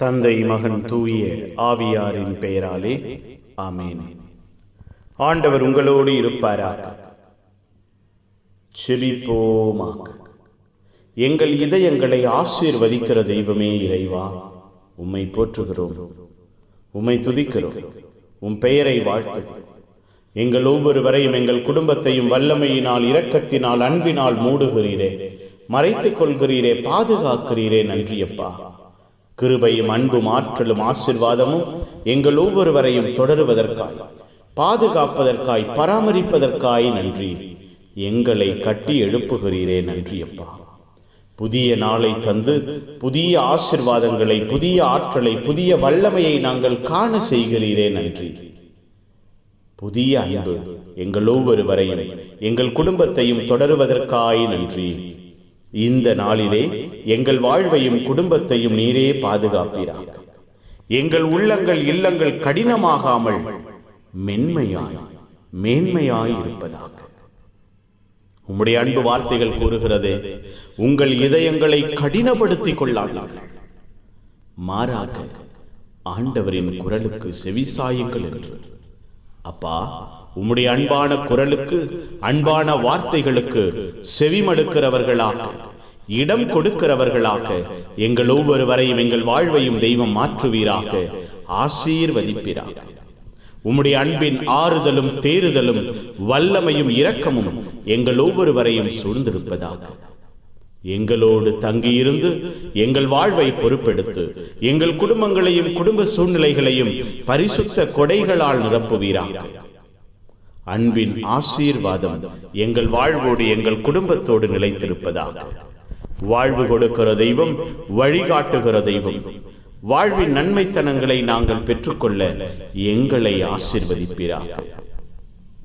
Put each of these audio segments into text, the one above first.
தந்தை, மகன், தூய ஆவியாரின் பெயராலே ஆமென். ஆண்டவர் உங்களோடு இருப்பாராக. செபிப்போமாக. எங்கள் இதயங்களை ஆசீர்வதிக்கிற தெய்வமே இறைவா, உம்மை போற்றுகிறோம், உம்மை துதிக்கிறோம், உம் பெயரை வாழ்த்துகிறோம். எங்கள் ஒவ்வொருவரையும் எங்கள் குடும்பத்தையும் வல்லமையினால், இரக்கத்தினால், அன்பினால் மூடுகிறீரே, மறைத்துக் கொள்கிறீரே, பாதுகாக்கிறீரே. நன்றியப்பா. கிருபையும் அன்பும் ஆற்றலும் ஆசீர்வாதமும் எங்கள் ஒவ்வொருவரையும் தொடருவதற்காய், பாதுகாப்பதற்காய், பராமரிப்பதற்காய் நன்றி. எங்களை கட்டி எழுப்புகிறீரே. நன்றியப்பா. புதிய நாளை தந்து புதிய ஆசீர்வாதங்களை, புதிய ஆற்றலை, புதிய வல்லமையை நாங்கள் காண செய்கிறீரே. நன்றி. புதிய அன்பு எங்கள் ஒவ்வொருவரையும் எங்கள் குடும்பத்தையும் தொடருவதற்காய் நன்றி. இந்த நாளிலே எங்கள் வாழ்வையும் குடும்பத்தையும் நீரே பாதுகாப்பீராக. எங்கள் உள்ளங்கள், இல்லங்கள் கடினமாகாமல் மென்மையாய், மேன்மையாய் இருப்பதாக. உம்முடைய அன்பு வார்த்தைகள் கூறுகிறதே, உங்கள் இதயங்களை கடினப்படுத்திக் கொள்ளாதீர்கள், மாறாக ஆண்டவரின் குரலுக்கு செவிசாயுங்கள் என்று. அப்பா, உம்முடைய அன்பான குரலுக்கு, அன்பான வார்த்தைகளுக்கு செவிமடுக்கிறவர்களாக, இடம் கொடுக்கிறவர்களாக எங்கள் ஒவ்வொருவரையும் எங்கள் வாழ்வையும் தெய்வம் மாற்றுவீராக, ஆசீர்வதிப்பீராக. உம்முடைய அன்பின் ஆறுதலும் தேறுதலும் வல்லமையும் இரக்கமும் எங்கள் ஒவ்வொருவரையும் சூழ்ந்திருப்பதாக. எங்களோடு தங்கியிருந்து எங்கள் வாழ்வை பொறுப்பெடுத்து எங்கள் குடும்பங்களையும் குடும்ப சூழ்நிலைகளையும் பரிசுத்த கொடைகளால் நிரப்புவீராக. அன்பின் ஆசீர்வாதம் எங்கள் வாழ்வோடு எங்கள் குடும்பத்தோடு நிலைத்திருப்பதாக. வாழ்வு கொடுக்கிற தெய்வம், வழிகாட்டுகிற தெய்வம். வாழ்வின் நன்மைத்தனங்களை நாங்கள் பெற்றுக்கொள்ள எங்களை ஆசீர்வதிப்பீராக.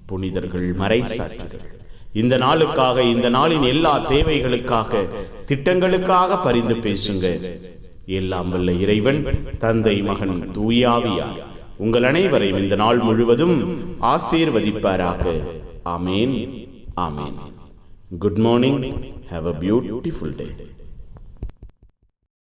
புனிதர்கள், மறைசாட்சிகள், இந்த நாளுக்காக, இந்த நாளின் எல்லா தேவைகளுக்காக, திட்டங்களுக்காக பரிந்து பேசுங்க. எல்லாம் வல்ல இறைவன், தந்தை, மகன், தூய ஆவியார் உங்கள் அனைவரையும் இந்த நாள் முழுவதும் ஆசீர்வதிப்பாராக. Amen, amen. Good morning. Have a beautiful day.